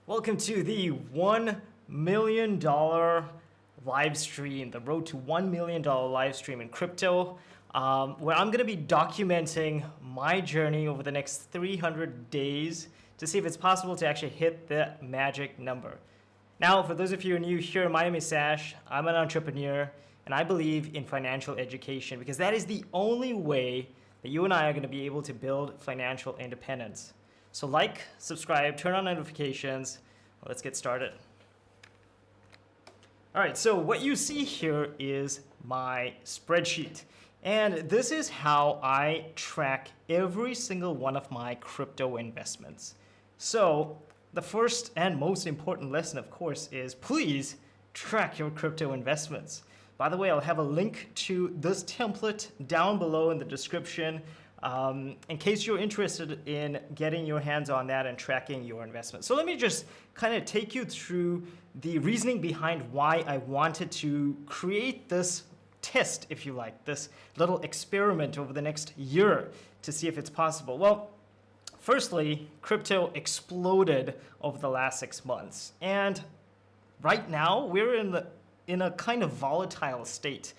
Welcome to the $1 million live stream, the road to $1 million live stream in crypto, where I'm going to be documenting my journey over the next 300 days to see if it's possible to actually hit the magic number. Now, for those of you who are new here, my name is Sash. I'm an entrepreneur, and I believe in financial education because that is the only way that you and I are going to be able to build financial independence. So like, subscribe, turn on notifications. Let's get started. All right, so what you see here is my spreadsheet. And this is how I track every single one of my crypto investments. So the first and most important lesson, of course, is please track your crypto investments. By the way, I'll have a link to this template down below in the description. In case you're interested in getting your hands on that and tracking your investment. So let me just kind of take you through the reasoning behind why I wanted to create this test, if you like, this little experiment over the next year to see if it's possible. Well, firstly, crypto exploded over the last 6 months. And right now, we're in a kind of volatile state.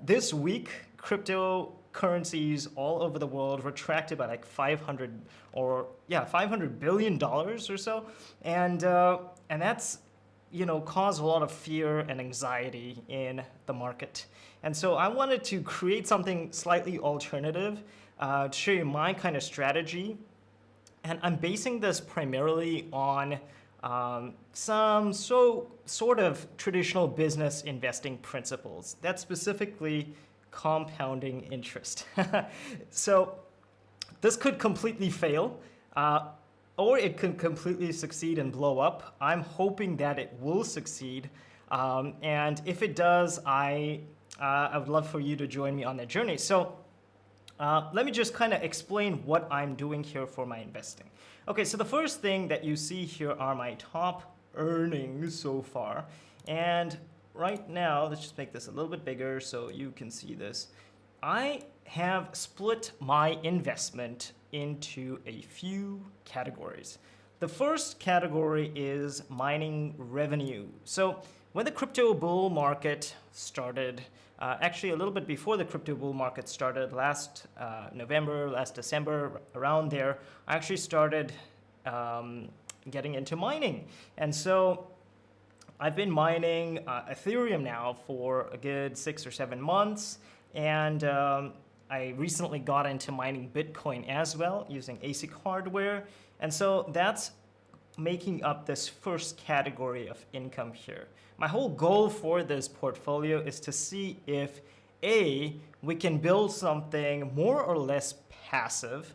This week, cryptocurrencies all over the world retracted by like $500 billion or so, and that's caused a lot of fear and anxiety in the market. And so I wanted to create something slightly alternative to show you my kind of strategy, and I'm basing this primarily on some sort of traditional business investing principles. That's specifically compounding interest. So this could completely fail, or it could completely succeed and blow up. I'm hoping that it will succeed, and if it does, I would love for you to join me on that journey. So let me just kind of explain what I'm doing here for my investing. Okay, so the first thing that you see here are my top earnings so far. And right now, let's just make this a little bit bigger so you can see this. I have split my investment into a few categories. The first category is mining revenue. So when the crypto bull market started, actually a little bit before the crypto bull market started, last November, last December, around there, I actually started getting into mining. And so I've been mining Ethereum now for a good 6 or 7 months, and I recently got into mining Bitcoin as well using ASIC hardware, and so that's making up this first category of income here. My whole goal for this portfolio is to see if A, we can build something more or less passive,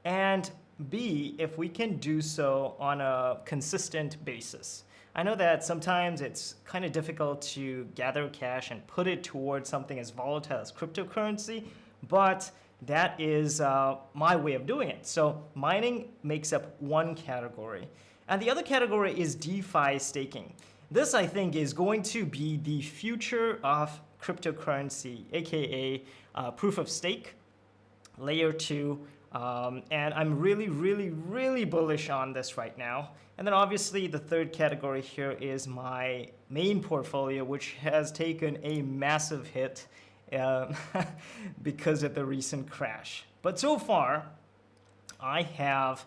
and B, if we can do so on a consistent basis. I know that sometimes it's kind of difficult to gather cash and put it towards something as volatile as cryptocurrency, but that is my way of doing it. So mining makes up one category. And the other category is DeFi staking. This, I think, is going to be the future of cryptocurrency, aka proof of stake, layer 2. And I'm really bullish on this right now. And then obviously the third category here is my main portfolio, which has taken a massive hit because of the recent crash. But so far, I have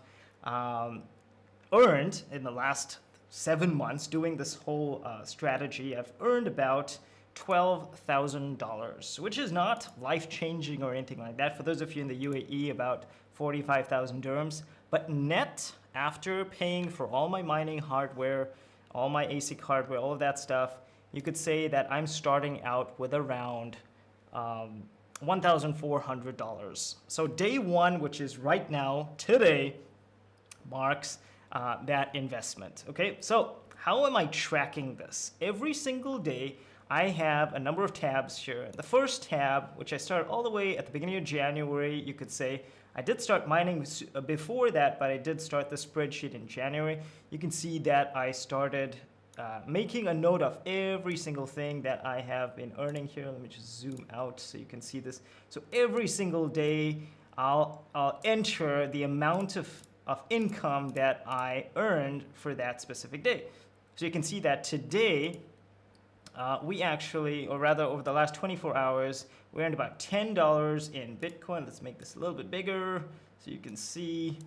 earned in the last 7 months doing this whole strategy, I've earned about $12,000, which is not life-changing or anything like that. For those of you in the UAE, about 45,000 dirhams. But net, after paying for all my mining hardware, all my ASIC hardware, all of that stuff, you could say that I'm starting out with around $1,400. So day one, which is right now, today, marks that investment. Okay, so how am I tracking this? Every single day, I have a number of tabs here. The first tab, which I started all the way at the beginning of January, you could say, I did start mining before that, but I did start the spreadsheet in January. You can see that I started making a note of every single thing that I have been earning here. Let me just zoom out so you can see this. So every single day, I'll enter the amount of of income that I earned for that specific day. So you can see that today, we actually, or rather over the last 24 hours, we earned about $10 in Bitcoin. Let's make this a little bit bigger so you can see.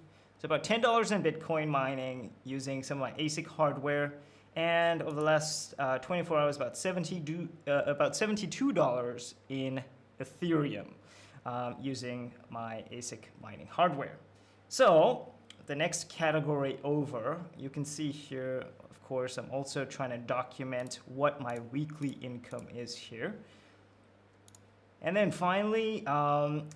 So about $10 in Bitcoin mining using some of my ASIC hardware. And over the last 24 hours, about $72 in Ethereum using my ASIC mining hardware. So the next category over, you can see here, of course, I'm also trying to document what my weekly income is here. And then finally,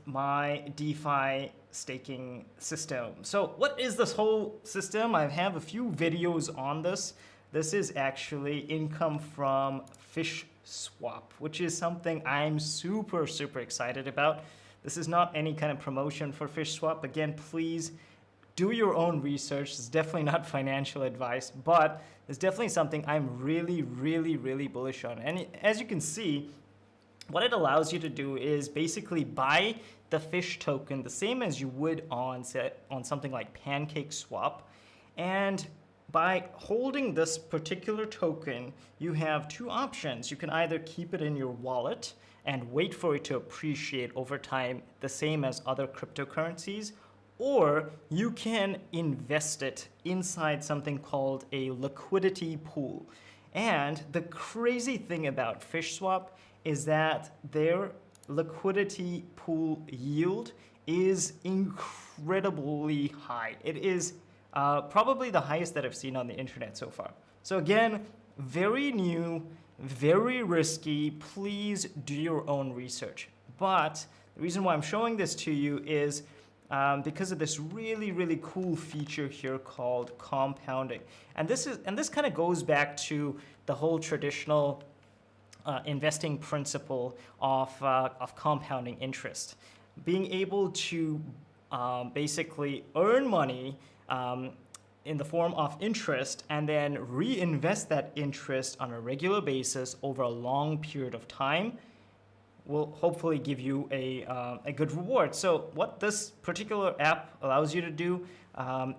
my DeFi staking system. So what is this whole system? I have a few videos on this. This is actually income from Fishswap, which is something I'm super excited about. This is not any kind of promotion for Fishswap. Again, please do your own research. It's definitely not financial advice, but it's definitely something I'm really bullish on. And as you can see, what it allows you to do is basically buy the fish token the same as you would on something like PancakeSwap. And by holding this particular token, you have two options. You can either keep it in your wallet and wait for it to appreciate over time, the same as other cryptocurrencies, or you can invest it inside something called a liquidity pool. And the crazy thing about Fishswap is that their liquidity pool yield is incredibly high. It is probably the highest that I've seen on the internet so far. So again, very new, very risky. Please do your own research. But the reason why I'm showing this to you is because of this really cool feature here called compounding. And this kind of goes back to the whole traditional investing principle of compounding interest. Being able to basically earn money in the form of interest and then reinvest that interest on a regular basis over a long period of time will hopefully give you a good reward. So what this particular app allows you to do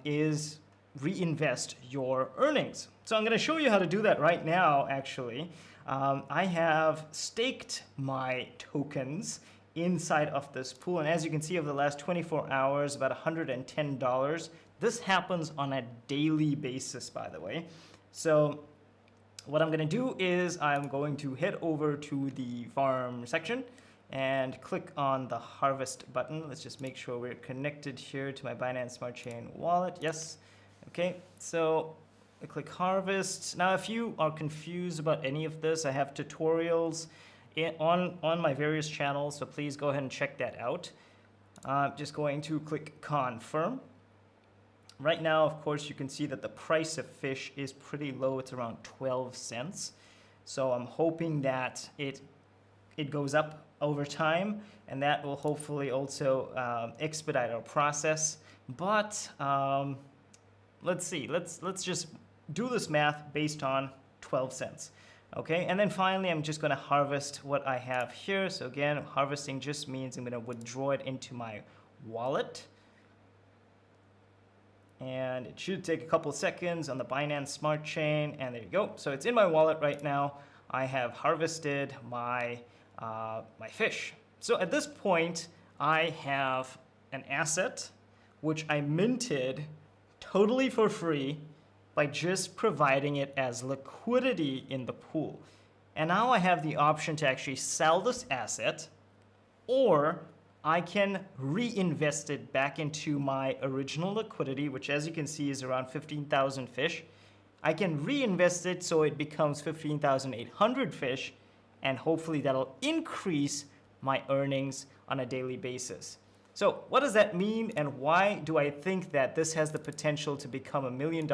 is reinvest your earnings. So I'm going to show you how to do that right now, actually. I have staked my tokens inside of this pool, and as you can see, over the last 24 hours, about $110. This happens on a daily basis, by the way. So what I'm going to do is I'm going to head over to the farm section and click on the harvest button. Let's just make sure we're connected here to my Binance Smart Chain wallet. Yes. Okay. So I click harvest. Now, if you are confused about any of this, I have tutorials on my various channels, so please go ahead and check that out. Just going to click confirm. Right now, of course, you can see that the price of fish is pretty low. It's around 12 cents. So I'm hoping that it goes up over time, and that will hopefully also expedite our process. But let's see. Let's just do this math based on 12 cents. Okay, and then finally, I'm just going to harvest what I have here. So again, harvesting just means I'm going to withdraw it into my wallet. And it should take a couple seconds on the Binance Smart Chain, and there you go. So it's in my wallet right now. I have harvested my my fish. So at this point, I have an asset which I minted totally for free by just providing it as liquidity in the pool. And now I have the option to actually sell this asset, or I can reinvest it back into my original liquidity, which as you can see is around 15,000 fish. I can reinvest it so it becomes 15,800 fish, and hopefully that'll increase my earnings on a daily basis. So what does that mean, and why do I think that this has the potential to become $1 million?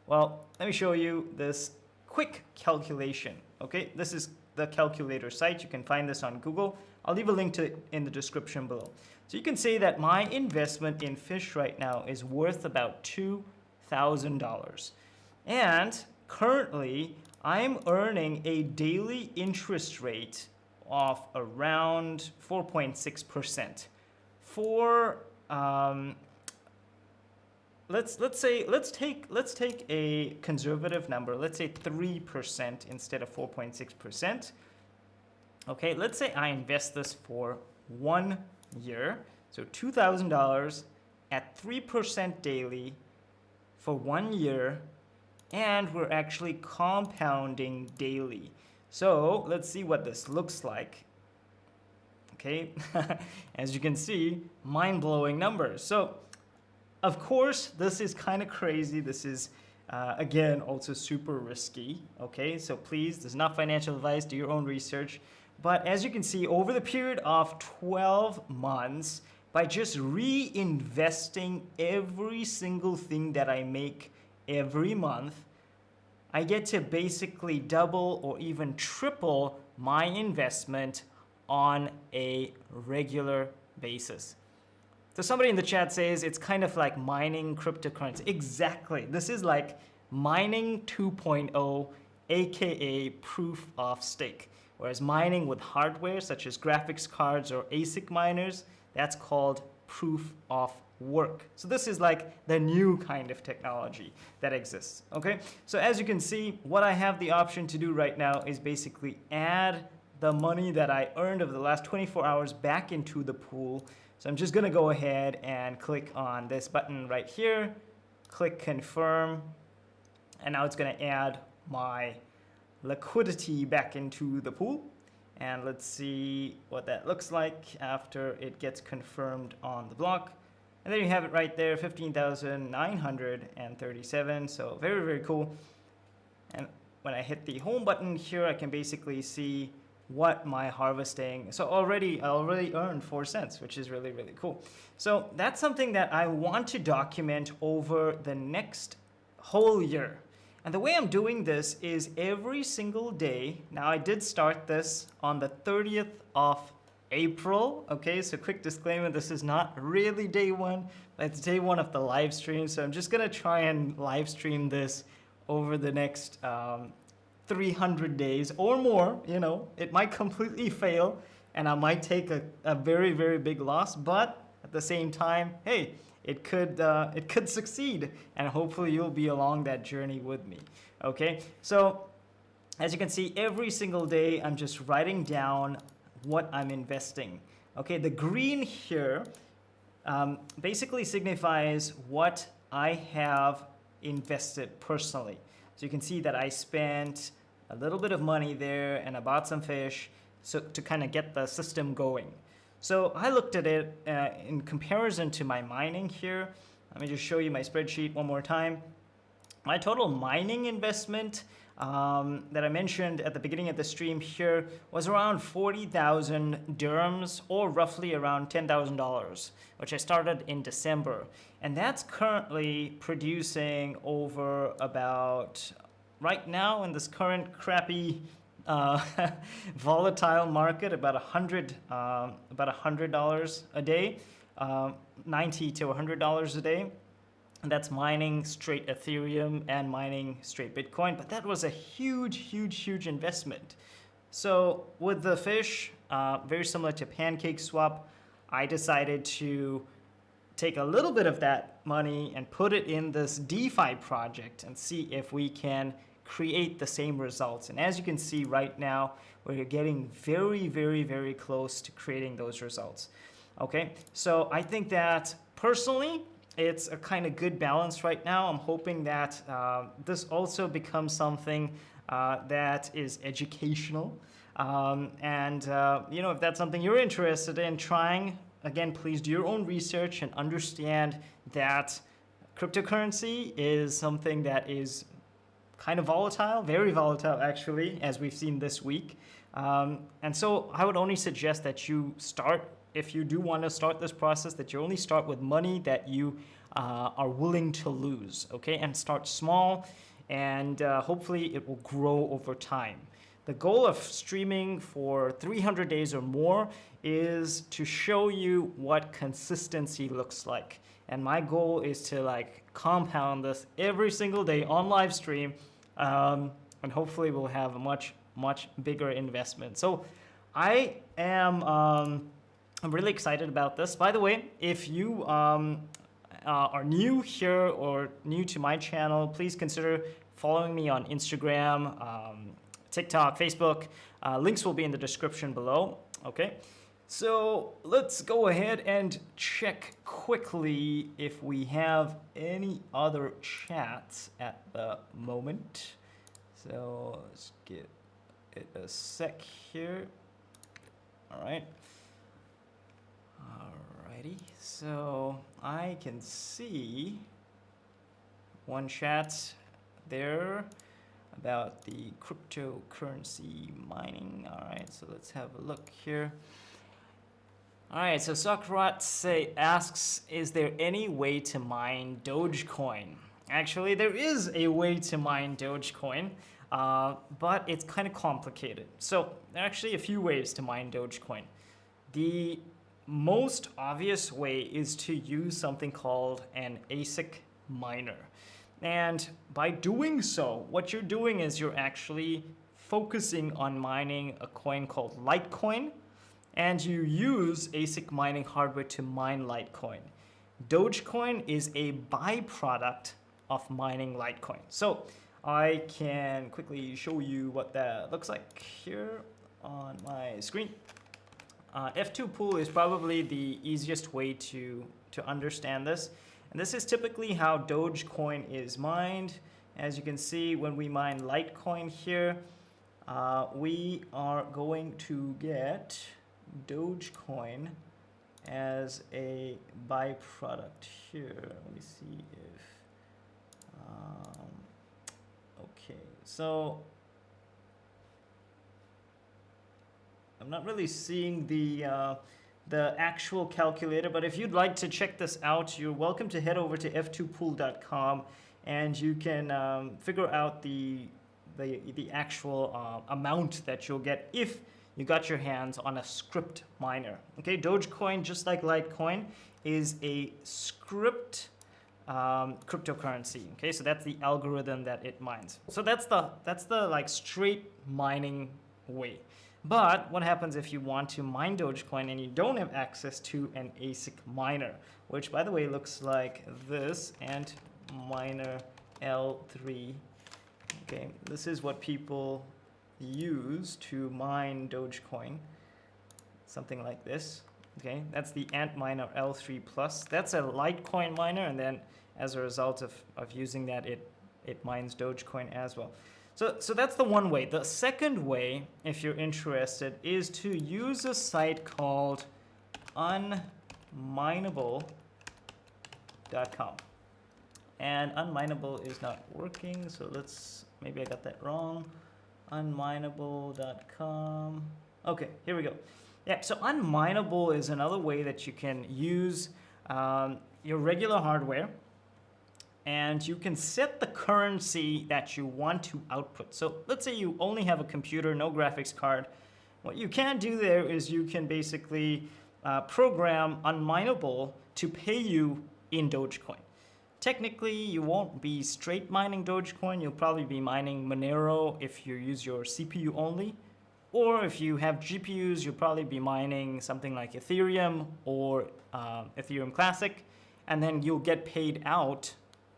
Well, let me show you this quick calculation. Okay, this is the calculator site. You can find this on Google. I'll leave a link to it in the description below. So you can say that my investment in fish right now is worth about $2,000. And currently, I'm earning a daily interest rate of around 4.6%. For let's take a conservative number. Let's say 3% instead of 4.6%. Okay, let's say I invest this for 1 year, so $2,000 at 3% daily for 1 year, and we're actually compounding daily. So let's see what this looks like. Okay, as you can see, mind-blowing numbers. So of course, this is kind of crazy. This is, again, also super risky. Okay, so please, this is not financial advice. Do your own research. But as you can see, over the period of 12 months, by just reinvesting every single thing that I make every month, I get to basically double or even triple my investment on a regular basis. So somebody in the chat says it's kind of like mining cryptocurrency. Exactly. This is like mining 2.0, aka proof of stake. Whereas mining with hardware such as graphics cards or ASIC miners, that's called proof of work. So this is like the new kind of technology that exists. Okay, so as you can see, what I have the option to do right now is basically add the money that I earned over the last 24 hours back into the pool. So I'm just gonna go ahead and click on this button right here, click confirm, and now it's gonna add my liquidity back into the pool. And let's see what that looks like after it gets confirmed on the block. And there you have it right there, 15,937. So very, very cool. And when I hit the home button here, I can basically see what my harvesting. So I already earned 4 cents, which is really, really cool. So that's something that I want to document over the next whole year. And the way I'm doing this is every single day. Now I did start this on the 30th of April. Okay, so quick disclaimer, this is not really day one, but it's day one of the live stream. So I'm just gonna try and live stream this over the next 300 days or more. You know, it might completely fail and I might take a very, very big loss, but at the same time, hey, it could succeed, and hopefully you'll be along that journey with me. Okay, so as you can see, every single day I'm just writing down what I'm investing. Okay, the green here basically signifies what I have invested personally. So you can see that I spent a little bit of money there and I bought some fish so to kind of get the system going. So I looked at it in comparison to my mining here. Let me just show you my spreadsheet one more time. My total mining investment that I mentioned at the beginning of the stream here was around 40,000 dirhams, or roughly around $10,000, which I started in December. And that's currently producing over about, right now in this current crappy volatile market, about $100 a day, $90 to $100 a day. And that's mining straight Ethereum and mining straight Bitcoin. But that was a huge investment. So with the fish, very similar to Pancakeswap, I decided to take a little bit of that money and put it in this DeFi project and see if we can create the same results. And as you can see right now, we're getting very close to creating those results. Okay, so I think that personally, it's a kind of good balance right now. I'm hoping that this also becomes something that is educational. You know, if that's something you're interested in trying, again, please do your own research and understand that cryptocurrency is something that is kind of volatile, very volatile actually, as we've seen this week. And so I would only suggest that you start, if you do want to start this process, that you only start with money that you are willing to lose, okay? And start small, and hopefully it will grow over time. The goal of streaming for 300 days or more is to show you what consistency looks like. And my goal is to like compound this every single day on live stream, and hopefully we'll have a much bigger investment. So I am I'm really excited about this. By the way, if you are new here or new to my channel, please consider following me on Instagram, TikTok, Facebook. Links will be in the description below. Okay, so let's go ahead and check quickly if we have any other chats at the moment. So let's give it a sec here. All right. Alrighty, so I can see one chat there about the cryptocurrency mining. All right, so let's have a look here. All right, so Socrates asks, is there any way to mine Dogecoin? Actually, there is a way to mine Dogecoin, but it's kind of complicated. So there are actually a few ways to mine Dogecoin. The most obvious way is to use something called an ASIC miner. And by doing so, what you're doing is you're actually focusing on mining a coin called Litecoin, and you use ASIC mining hardware to mine Litecoin. Dogecoin is a byproduct of mining Litecoin. So I can quickly show you what that looks like here on my screen. F2 pool is probably the easiest way to understand this. And this is typically how Dogecoin is mined. As you can see, when we mine Litecoin here, we are going to get Dogecoin as a byproduct here. Let me see if, okay, so I'm not really seeing the actual calculator, but if you'd like to check this out, you're welcome to head over to f2pool.com and you can figure out the actual amount that you'll get if you got your hands on a script miner. Okay, Dogecoin, just like Litecoin, is a script cryptocurrency. Okay, so that's the algorithm that it mines. So that's the like straight mining way. But what happens if you want to mine Dogecoin and you don't have access to an ASIC miner, which by the way looks like this, and miner L3. Okay, this is what people use to mine Dogecoin, something like this. Okay, that's the Antminer L3 Plus. That's a Litecoin miner, and then as a result of using that, it mines Dogecoin as well. So that's the one way. The second way, if you're interested, is to use a site called unmineable.com. And unmineable is not working, so maybe I got that wrong. Unmineable.com. Okay, here we go. Yeah, so unmineable is another way that you can use your regular hardware, and you can set the currency that you want to output. So let's say you only have a computer, no graphics card. What you can do there is you can basically program unmineable to pay you in Dogecoin. Technically, you won't be straight mining Dogecoin. You'll probably be mining Monero if you use your CPU only. Or if you have GPUs, you'll probably be mining something like Ethereum or Ethereum Classic. And then you'll get paid out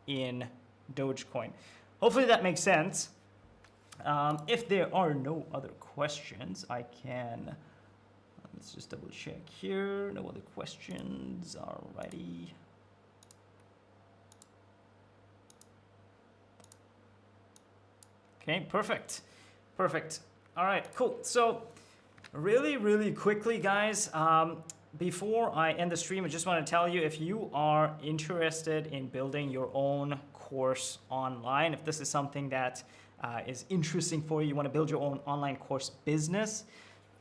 in Dogecoin. Hopefully that makes sense. If there are no other questions, I can, let's just double check here. No other questions, alrighty. Okay, perfect. All right, cool. So really quickly, guys, before I end the stream, I just want to tell you, if you are interested in building your own course online, if this is something that is interesting for you, you want to build your own online course business,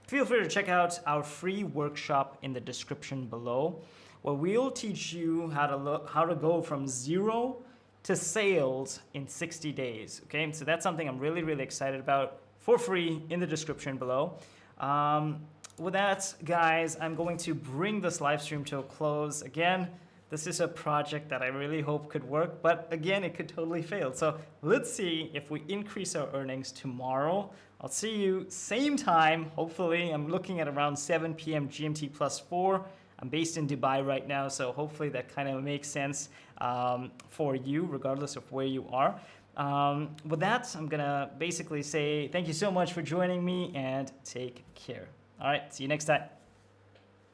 feel free to check out our free workshop in the description below, where we'll teach you how to go from zero to sales in 60 days. Okay, so that's something I'm really excited about, for free in the description below. With that, guys, I'm going to bring this live stream to a close. Again, this is a project that I really hope could work, but again, it could totally fail. So let's see if we increase our earnings tomorrow. I'll see you same time, hopefully. I'm looking at around 7 p.m. GMT plus 4. I'm based in Dubai right now, so hopefully that kind of makes sense for you, regardless of where you are. With that, I'm gonna basically say thank you so much for joining me and take care. All right, see you next time.